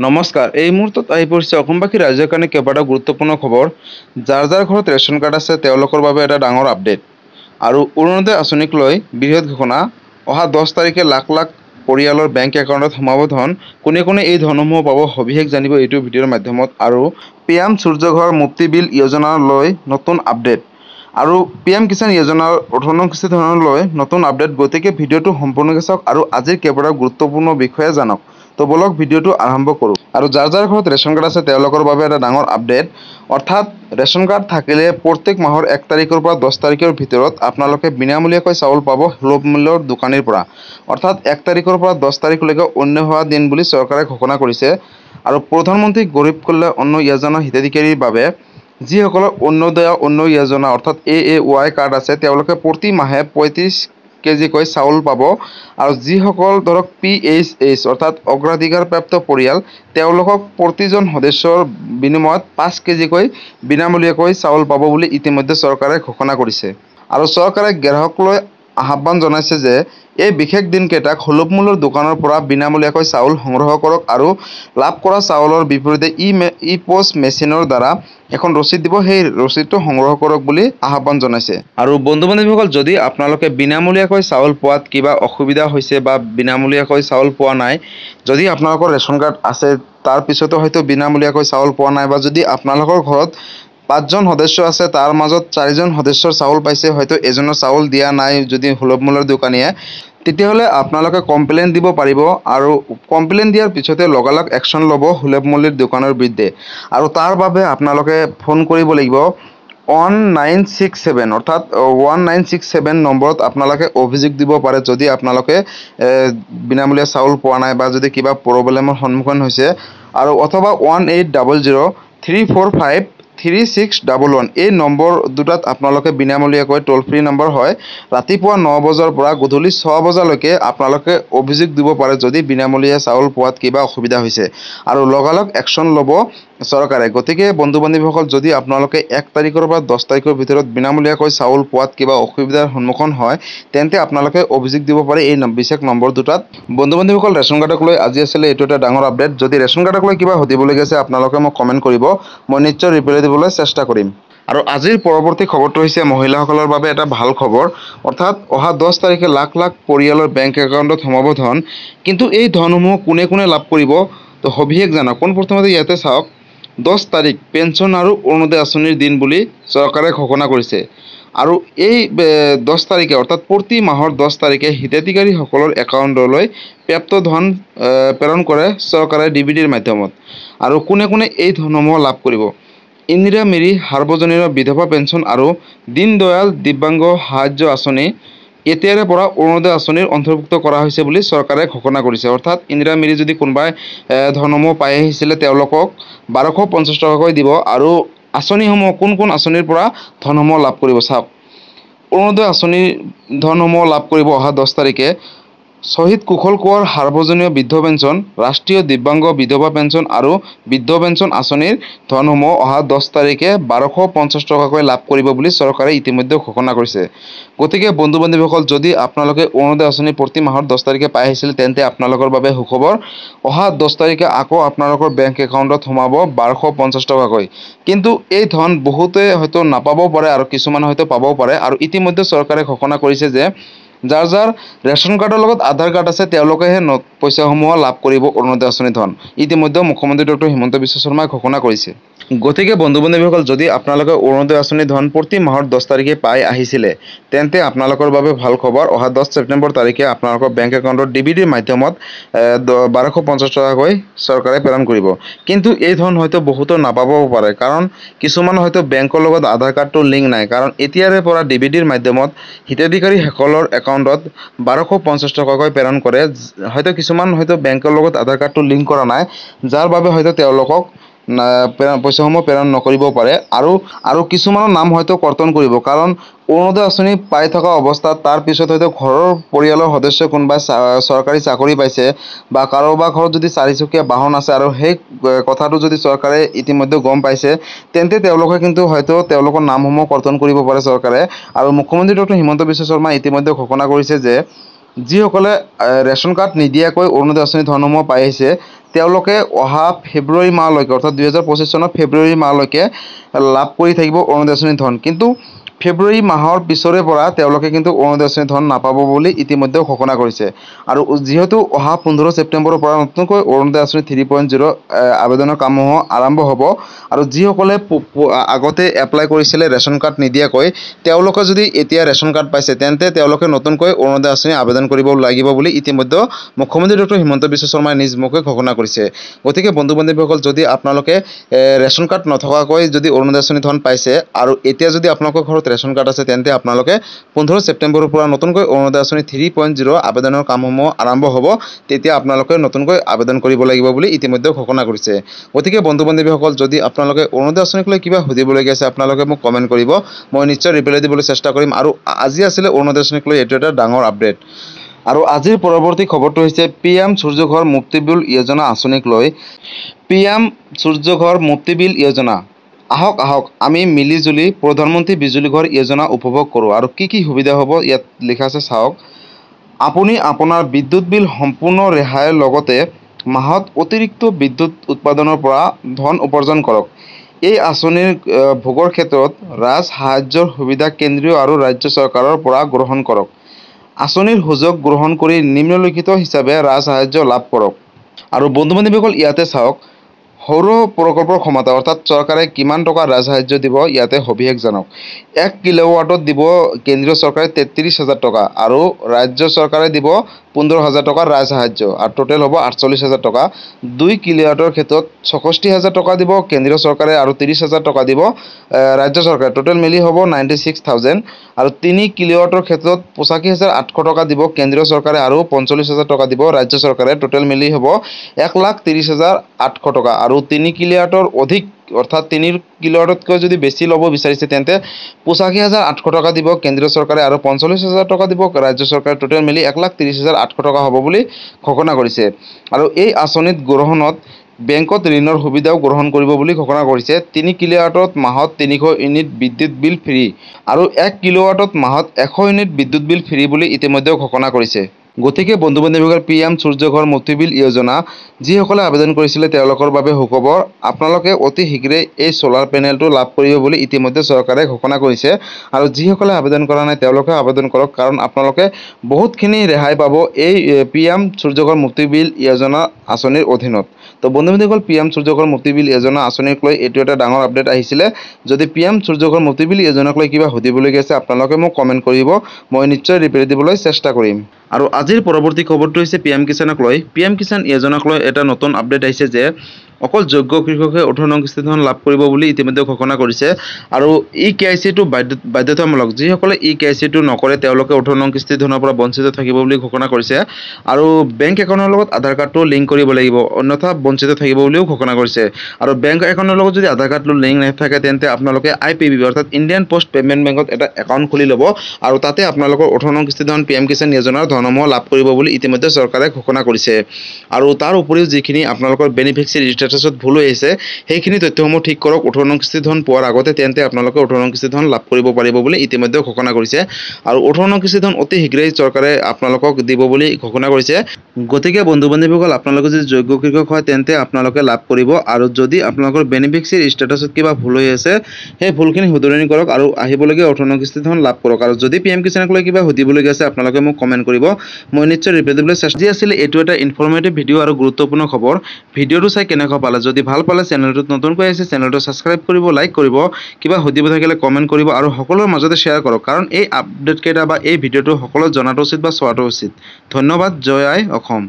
নমস্কাৰ। এই মুহূৰ্তত আহি পৰিছে অসমবাসী ৰাইজৰ কাৰণে কেইবাটাও গুৰুত্বপূৰ্ণ খবৰ। যাৰ ঘৰত ৰেচন কাৰ্ড আছে তেওঁলোকৰ বাবে এটা ডাঙৰ আপডেট। আৰু অৰুণোদয় আঁচনিক লৈ বৃহৎ ঘোষণা। অহা 10 তাৰিখে লাখ লাখ পৰিয়ালৰ বেংক একাউণ্টত সোমাব ধন। কোনে কোনে এই ধনসমূহ পাব সবিশেষ জানিব এইটো ভিডিঅ'ৰ মাধ্যমত। আৰু PM সূৰ্য ঘৰ মুক্তি বিল যোজনা লৈ নতুন আপডেট। আৰু PM কিষাণ যোজনাৰ 18 কিস্তি ধৰণ লৈ নতুন আপডেট। গতিকে ভিডিঅ'টো সম্পূৰ্ণকৈ চাওক আৰু আজিৰ কেইবাটাও গুৰুত্বপূৰ্ণ বিষয়ে জানক। তো বলক ভিডিঅ'টো আৰম্ভ কৰোঁ। আৰু যাৰ ঘৰত ৰেচন কাৰ্ড আছে তেওঁলোকৰ বাবে এটা ডাঙৰ আপডেট। অৰ্থাৎ ৰেচন কাৰ্ড থাকিলে প্ৰত্যেক মাহৰ 1 তাৰিখৰ পৰা 10 তাৰিখৰ ভিতৰত আপোনালোকে বিনামূলীয়াকৈ চাউল পাব সুলভ মূল্যৰ দোকানীৰ পৰা। অৰ্থাৎ 1 তাৰিখৰ পৰা 10 তাৰিখলৈকে অন্য হোৱা দিন বুলি চৰকাৰে ঘোষণা কৰিছে। আৰু প্ৰধানমন্ত্ৰী গৰীব কল্যাণ অন্ন যোজনা হিতাধিকাৰীৰ বাবে যিসকলৰ অন্নদয়া অন্ন যোজনা অৰ্থাৎ AAY কাৰ্ড আছে তেওঁলোকে প্ৰতি মাহে 35 কেজিকৈ চাউল পাব। আৰু যিসকল ধৰক PHS অৰ্থাৎ অগ্ৰাধিকাৰপ্ৰাপ্ত পৰিয়াল তেওঁলোকক প্ৰতিজন সদস্যৰ বিনিময়ত 5 কেজিকৈ বিনামূলীয়াকৈ চাউল পাব বুলি ইতিমধ্যে চৰকাৰে ঘোষণা কৰিছে। আৰু চৰকাৰে গ্ৰাহকলৈ আহ্বান জনাইছে যে এই বিশেষ দিনকেইটাক সুলভ মূল্যৰ দোকানৰ পৰা বিনামূলীয়াকৈ চাউল সংগ্ৰহ কৰক আৰু লাভ কৰা চাউলৰ বিপৰীতে ই-পষ্ট মেচিনৰ দ্বাৰা এখন ৰচিদ দিব, সেই ৰচিদটো সংগ্ৰহ কৰক বুলি আহ্বান জনাইছে। আৰু বন্ধু-বান্ধৱীসকল, যদি আপোনালোকে বিনামূলীয়াকৈ চাউল পোৱাত কিবা অসুবিধা হৈছে বা বিনামূলীয়াকৈ চাউল পোৱা নাই, যদি আপোনালোকৰ ৰেচন কাৰ্ড আছে তাৰ পিছতো হয়তো বিনামূলীয়াকৈ চাউল পোৱা নাই, বা যদি আপোনালোকৰ ঘৰত 5জন সদস্য আছে তাৰ মাজত 4জন সদস্যৰ চাউল পাইছে, হয়তো এজনৰ চাউল দিয়া নাই যদি সুলভ মূল্যৰ দোকানীয়ে, তেতিয়াহ'লে আপোনালোকে কমপ্লেইন দিব পাৰিব। আৰু কমপ্লেইন দিয়াৰ পিছতে লগালগ একশ্যন ল'ব সুলভ মূল্যৰ দোকানৰ বিৰুদ্ধে। আৰু তাৰ বাবে আপোনালোকে ফোন কৰিব লাগিব 1967 অৰ্থাৎ 1967 নম্বৰত আপোনালোকে অভিযোগ দিব পাৰে যদি আপোনালোকে বিনামূলীয়া চাউল পোৱা নাই বা যদি কিবা প্ৰব্লেমৰ সন্মুখীন হৈছে। আৰু অথবা 1800-345-3611 এই নম্বৰ দুটাত আপোনালোকে বিনামূলীয়াকৈ টোল ফ্ৰী নম্বৰ হয়। ৰাতিপুৱা 9 বজাৰ পৰা গধূলি 6 বজালৈকে আপোনালোকে অভিযোগ দিব পাৰে যদি বিনামূলীয়া চাউল পোৱাত কিবা অসুবিধা হৈছে। আৰু লগালগ একশ্যন ল'ব চৰকাৰে। গতিকে বন্ধু-বান্ধৱীসকল, যদি আপোনালোকে 1 তাৰিখৰ পৰা 10 তাৰিখৰ ভিতৰত বিনামূলীয়াকৈ চাউল পোৱাত কিবা অসুবিধাৰ সন্মুখীন হয়, তেন্তে আপোনালোকে অভিযোগ দিব পাৰে এই বিশেষ নম্বৰ দুটাত। বন্ধু-বান্ধৱীসকল, ৰেচন কাৰ্ডক লৈ আজি আছিলে এইটো এটা ডাঙৰ আপডেট। যদি ৰেচন কাৰ্ডক লৈ কিবা সুধিবলগীয়া আছে আপোনালোকে মোক কমেণ্ট কৰিব, মই নিশ্চয় ৰিপ্লাই দিবলৈ চেষ্টা কৰিম। আৰু আজিৰ পৰৱৰ্তী খবৰটো হৈছে মহিলাসকলৰ বাবে এটা ভাল খবৰ। অৰ্থাৎ অহা 10 তাৰিখে লাখ লাখ পৰিয়ালৰ বেংক একাউণ্টত সোমাব ধন। কিন্তু এই ধনসমূহ কোনে কোনে লাভ কৰিব, তো সবিশেষ জানক। পোনপ্ৰথমতে ইয়াতে চাওক, 10 তাৰিখ পেঞ্চন আৰু অৰুণোদয় আঁচনিৰ দিন বুলি চৰকাৰে ঘোষণা কৰিছে। আৰু এই 10 তাৰিখে অৰ্থাৎ প্ৰতি মাহৰ 10 তাৰিখে হিতাধিকাৰীসকলৰ একাউণ্টলৈ প্ৰাপ্ত ধন প্ৰেৰণ কৰে চৰকাৰে DBTৰ মাধ্যমত। আৰু কোনে কোনে এই ধনসমূহ লাভ কৰিব, ইন্দিৰা মেৰী সাৰ্বজনীন বিধৱা পেঞ্চন আৰু দীনদয়াল দিব্যাংগ সাহায্য আঁচনি এতিয়াৰে পৰা অৰুণোদয় আঁচনিৰ অন্তৰ্ভুক্ত কৰা হৈছে বুলি চৰকাৰে ঘোষণা কৰিছে। অৰ্থাৎ ইন্দিৰা মেৰী যদি কোনোবাই ধনসমূহ পাই আহিছিলে তেওঁলোকক 1250 টকাকৈ দিব। আৰু আঁচনিসমূহ কোন কোন আঁচনিৰ পৰা ধনসমূহ লাভ কৰিব চাওক। অৰুণোদয় আঁচনিৰ ধনসমূহ লাভ কৰিব অহা 10 তাৰিখে শ্বহীদ কুশল কোঁৱৰ সাৰ্বজনীন বৃদ্ধ পেঞ্চন, ৰাষ্ট্ৰীয় দিব্যাংগ বিধৱা পেঞ্চন আৰু বৃদ্ধ পেঞ্চন আঁচনিৰ ধনসমূহ অহা 10 তাৰিখে 1250 টকাকৈ লাভ কৰিব বুলি চৰকাৰে ইতিমধ্যে ঘোষণা কৰিছে। গতিকে বন্ধু-বান্ধৱীসকল, যদি আপোনালোকে অৰুণোদয় আঁচনি প্ৰতি মাহৰ 10 তাৰিখে পাই আহিছিল তেন্তে আপোনালোকৰ বাবে সুখবৰ। অহা 10 তাৰিখে আকৌ আপোনালোকৰ বেংক একাউণ্টত সোমাব 1250 টকাকৈ। কিন্তু এই ধন বহুতে হয়তো নাপাবও পাৰে আৰু কিছুমানে হয়তো পাবও পাৰে। আৰু ইতিমধ্যে চৰকাৰে ঘোষণা কৰিছে যে যাৰ যাৰ ৰেচন কাৰ্ডৰ লগত আধাৰ কাৰ্ড আছে তেওঁলোকেহে পইচাসমূহ লাভ কৰিব অৰুণোদয় আঁচনি ধন। ইতিমধ্যে মুখ্যমন্ত্ৰী ডক্টৰ হিমন্ত বিশ্ব শৰ্মাই ঘোষণা কৰিছে। গতিকে বন্ধু-বান্ধৱীসকল, যদি আপোনালোকে অৰুণোদয় আঁচনি ধন প্ৰতি মাহৰ 10 তাৰিখে পাই আহিছিলে তেন্তে আপোনালোকৰ বাবে ভাল খবৰ। অহা 10 ছেপ্টেম্বৰ তাৰিখে আপোনালোকৰ বেংক একাউণ্টত DBTৰ মাধ্যমত 1250 টকাকৈ চৰকাৰে প্ৰেৰণ কৰিব। কিন্তু এই ধন হয়তো বহুতো নাপাবও পাৰে, কাৰণ কিছুমান হয়তো বেংকৰ লগত আধাৰ কাৰ্ডটো লিংক নাই। কাৰণ এতিয়াৰে পৰা DBTৰ মাধ্যমত হিতাধিকাৰীসকলৰ একাউণ্টত 1250 টকাকৈ প্ৰেৰণ কৰে। হয়তো কিছুমান হয়তো বেংকৰ লগত আধাৰ কাৰ্ডটো লিংক কৰা নাই, যাৰ বাবে হয়তো তেওঁলোকক পইচাসমূহ প্ৰেৰণ নকৰিব পাৰে। আৰু কিছুমানৰ নাম হয়তো কৰ্তন কৰিব, কাৰণ অৰুণোদয় আঁচনি পাই থকা অৱস্থাত তাৰ পিছত হয়তো ঘৰৰ পৰিয়ালৰ সদস্য কোনোবাই চৰকাৰী চাকৰি পাইছে বা কাৰোবাৰ ঘৰত যদি 4চকীয়া বাহন আছে আৰু সেই কথাটো যদি চৰকাৰে ইতিমধ্যে গম পাইছে, তেন্তে তেওঁলোকে কিন্তু হয়তো তেওঁলোকৰ নামসমূহ কৰ্তন কৰিব পাৰে চৰকাৰে। আৰু মুখ্যমন্ত্ৰী ডক্টৰ হিমন্ত বিশ্ব শৰ্মাই ইতিমধ্যে ঘোষণা কৰিছে যে যিসকলে ৰেচন কাৰ্ড নিদিয়াকৈ অৰুণোদয় আঁচনি ধনসমূহ পাই আহিছে তেওঁলোকে অহা ফেব্ৰুৱাৰী মাহলৈকে অৰ্থাৎ 2025 চনৰ ফেব্ৰুৱাৰী মাহলৈকে লাভ কৰি থাকিব অৰুণোদয় আঁচনিৰ ধন। কিন্তু ফেব্ৰুৱাৰী মাহৰ পিছৰে পৰা তেওঁলোকে কিন্তু অৰুণোদয় আঁচনিৰ ধন নাপাব বুলি ইতিমধ্যে ঘোষণা কৰিছে। আৰু যিহেতু অহা 15 ছেপ্টেম্বৰৰ পৰা নতুনকৈ অৰুণোদয় আঁচনি 3.0 আবেদনৰ কামসমূহ আৰম্ভ হ'ব। আৰু যিসকলে আগতে এপ্লাই কৰিছিলে ৰেচন কাৰ্ড নিদিয়াকৈ, তেওঁলোকে যদি এতিয়া ৰেচন কাৰ্ড পাইছে, তেন্তে তেওঁলোকে নতুনকৈ অৰুণোদয় আঁচনি আবেদন কৰিব লাগিব বুলি ইতিমধ্যে মুখ্যমন্ত্ৰী ডক্টৰ হিমন্ত বিশ্ব শৰ্মাই নিজ মুখে ঘোষণা কৰিছে। গতিকে বন্ধু বান্ধৱীসকল, যদি আপোনালোকে ৰেচন কাৰ্ড নথকাকৈ যদি অৰুণোদয় আঁচনি ধন পাইছে আৰু এতিয়া যদি আপোনালোকৰ ঘৰত ৰেচন কাৰ্ড আছে, তেন্তে আপোনালোকে 15 ছেপ্টেম্বৰৰ পৰা নতুনকৈ অৰুণোদয় আঁচনি 3.0 আবেদনৰ কামসমূহ আৰম্ভ হ'ব। তেতিয়া আপোনালোকে নতুনকৈ আবেদন কৰিব লাগিব বুলি ইতিমধ্যে ঘোষণা কৰিছে। গতিকে বন্ধু বান্ধৱীসকল, যদি আপোনালোকে অৰুণোদয় আঁচনিক লৈ কিবা সুধিবলগীয়া আছে, আপোনালোকে মোক কমেণ্ট কৰিব, মই নিশ্চয় ৰিপ্লাই দিবলৈ চেষ্টা কৰিম। আৰু আজি আছিলে অৰুণোদয় আঁচনিক লৈ এইটো এটা ডাঙৰ আপডেট। আৰু আজিৰ পৰৱৰ্তী খবৰটো হৈছে PM সূৰ্য ঘৰ মুফ্তি বিল যোজনা আঁচনিক লৈ। PM সূৰ্য ঘৰ মুফ্তি বিল যোজনা, আহক আমি মিলিজুলি প্ৰধানমন্ত্ৰী বিজুলী ঘৰ যোজনা উপভোগ কৰোঁ। আৰু কি কি সুবিধা হ'ব ইয়াত লিখা আছে চাওক। আপুনি আপোনাৰ বিদ্যুৎ বিল সম্পূৰ্ণ ৰেহাইৰ লগতে মাহত অতিৰিক্ত বিদ্যুৎ উৎপাদনৰ পৰা ধন উপাৰ্জন কৰক। এই আঁচনিৰ ভোগৰ ক্ষেত্ৰত ৰাজ সাহায্যৰ সুবিধা কেন্দ্ৰীয় আৰু ৰাজ্য চৰকাৰৰ পৰা গ্ৰহণ কৰক। আঁচনিৰ সুযোগ গ্ৰহণ কৰি নিম্নলিখিত হিচাপে ৰাজ সাহায্য লাভ কৰক। আৰু বন্ধু বান্ধৱীসকল, ইয়াতে চাওক, সৌৰ প্ৰকল্পৰ ক্ষমতা অৰ্থাৎ চৰকাৰে কিমান টকা ৰাজ সাহায্য দিব ইয়াতে সবিশেষ জানক। 1 কিলোৱাটত দিব কেন্দ্ৰীয় চৰকাৰে 33,000 টকা আৰু ৰাজ্য চৰকাৰে দিব 15,000 টকা ৰাজ সাহায্য, আৰু টোটেল হ'ব 48,000 টকা। 2 কিলোৱাটৰ ক্ষেত্ৰত 66,000 টকা দিব কেন্দ্ৰীয় চৰকাৰে আৰু 30,000 টকা দিব ৰাজ্য চৰকাৰে, টোটেল মিলি হ'ব 96,000। আৰু 3 কিলোৱাটৰ ক্ষেত্ৰত 85,800 টকা দিব কেন্দ্ৰীয় চৰকাৰে আৰু 45,000 টকা দিব ৰাজ্য চৰকাৰে, টোটেল মিলি হ'ব 1,30,800 টকা। আৰু 3 কিলোৱাটৰ অধিক অৰ্থাৎ 3 কিলোৱাটতকৈ যদি বেছি ল'ব বিচাৰিছে, তেন্তে 85,800 টকা দিব কেন্দ্ৰীয় চৰকাৰে আৰু 45,000 টকা দিব ৰাজ্য চৰকাৰে, টোটেল মিলি 1,30,800 টকা হ'ব বুলি ঘোষণা কৰিছে। আৰু এই আঁচনিত গ্ৰহণত বেংকত ঋণৰ সুবিধাও গ্ৰহণ কৰিব বুলি ঘোষণা কৰিছে। 3 কিলোৱাটত মাহত 300 ইউনিট বিদ্যুৎ বিল ফ্ৰী আৰু 1 কিলোৱাটত মাহত 100 ইউনিট বিদ্যুৎ বিল ফ্ৰী বুলি ইতিমধ্যে ঘোষণা কৰিছে। গতিকে বন্ধু বান্ধৱীসকল, PM সূৰ্য ঘৰ মুফ্তি বিল যোজনা যিসকলে আবেদন কৰিছিলে তেওঁলোকৰ বাবে সুখবৰ। আপোনালোকে অতি শীঘ্ৰেই এই চ'লাৰ পেনেলটো লাভ কৰিব বুলি ইতিমধ্যে চৰকাৰে ঘোষণা কৰিছে। আৰু যিসকলে আবেদন কৰা নাই তেওঁলোকে আবেদন কৰক, কাৰণ আপোনালোকে বহুতখিনি ৰেহাই পাব এই PM সূৰ্য ঘৰ মুফ্তি বিল যোজনা আঁচনিৰ অধীনত। তো বন্ধু বান্ধৱীসকল, PM সূৰ্য ঘৰ মুফ্তি বিল যোজনা আঁচনিক লৈ এইটো এটা ডাঙৰ আপডেট আহিছিলে। যদি PM সূৰ্য ঘৰ মুফ্তি বিল যোজনাক লৈ কিবা সুধিবলগীয়া আছে, আপোনালোকে মোক কমেণ্ট কৰিব, মই নিশ্চয় ৰিপ্লাই দিবলৈ চেষ্টা কৰিম। আৰু আজিৰ পৰৱৰ্তী খবৰটো হৈছে PM কিষাণক লৈ। PM কিষাণ যোজনাক লৈ এটা নতুন আপডেট আহিছে যে অকল যোগ্য কৃষকে 18 নং কিস্তি ধন লাভ কৰিব বুলি ইতিমধ্যে ঘোষণা কৰিছে। আৰু KYC-টো বাধ্যতামূলক। যিসকলে KYC-টো নকৰে তেওঁলোকে 18 নং কিস্তি ধনৰ পৰা বঞ্চিত থাকিব বুলি ঘোষণা কৰিছে। আৰু বেংক একাউণ্টৰ লগত আধাৰ কাৰ্ডটো লিংক কৰিব লাগিব, অন্যথা বঞ্চিত থাকিব বুলিও ঘোষণা কৰিছে। আৰু বেংক একাউণ্টৰ লগত যদি আধাৰ কাৰ্ডটো লিংক নাথাকে, তেন্তে আপোনালোকে IPB অৰ্থাৎ ইণ্ডিয়ান পোষ্ট পেমেণ্ট বেংকত এটা একাউণ্ট খুলি ল'ব, আৰু তাতে আপোনালোকৰ 18 নং কিস্তি ধন PM কিষাণ যোজনাৰ ধনসমূহ লাভ কৰিব বুলি ইতিমধ্যে চৰকাৰে ঘোষণা কৰিছে। আৰু তাৰ উপৰিও যিখিনি আপোনালোকৰ বেনিফিচিয়াৰী ষ্টেটাছত ভুল হৈ আছে, সেইখিনি তথ্যসমূহ ঠিক কৰক 18 নং কিস্তি ধন পোৱাৰ আগতে, তেন্তে আপোনালোকে 18 নং কিস্তি ধন লাভ কৰিব পাৰিব বুলি ইতিমধ্যে ঘোষণা কৰিছে। আৰু 18 নং কিস্তি ধন অতি শীঘ্ৰেই চৰকাৰে আপোনালোকক দিব বুলি ঘোষণা কৰিছে। গতিকে বন্ধু বান্ধৱীসকল, আপোনালোকে যদি যোগ্য কৃষক হয় তেন্তে আপোনালোকে লাভ কৰিব। আৰু যদি আপোনালোকৰ বেনিফিচিয়াৰী ষ্টেটাছত কিবা ভুল হৈ আছে, সেই ভুলখিনি শুধৰণি কৰক আৰু আহিবলগীয়া 18 নং কিস্তি ধন লাভ কৰক। আৰু যদি PM কিষাণক লৈ কিবা সুধিবলগীয়া আছে, আপোনালোকে মোক কমেণ্ট কৰিব, মই নিশ্চয় ৰিপ্লাই দিবলৈ চেষ্টা কৰিম। আছিলে এইটো এটা ইনফৰ্মেটিভ ভিডিঅ' আৰু গুৰুত্বপূৰ্ণ খবৰ। ভিডিঅ'টো চাই কেনেকুৱা পালে? যদি ভাল পালে চেনেলটোত নতুনকৈ আহিছে, চেনেলটো ছাবস্ক্ৰাইব কৰিব, লাইক কৰিব, কিবা সুধিব থাকিলে কমেণ্ট কৰিব আৰু সকলোৰে মাজতে শ্বেয়াৰ কৰক, কাৰণ এই আপডেট কেইটা বা এই ভিডিঅ'টো সকলোৱে জনাটো উচিত বা চোৱাটো উচিত। ধন্যবাদ। জয় আই অসম।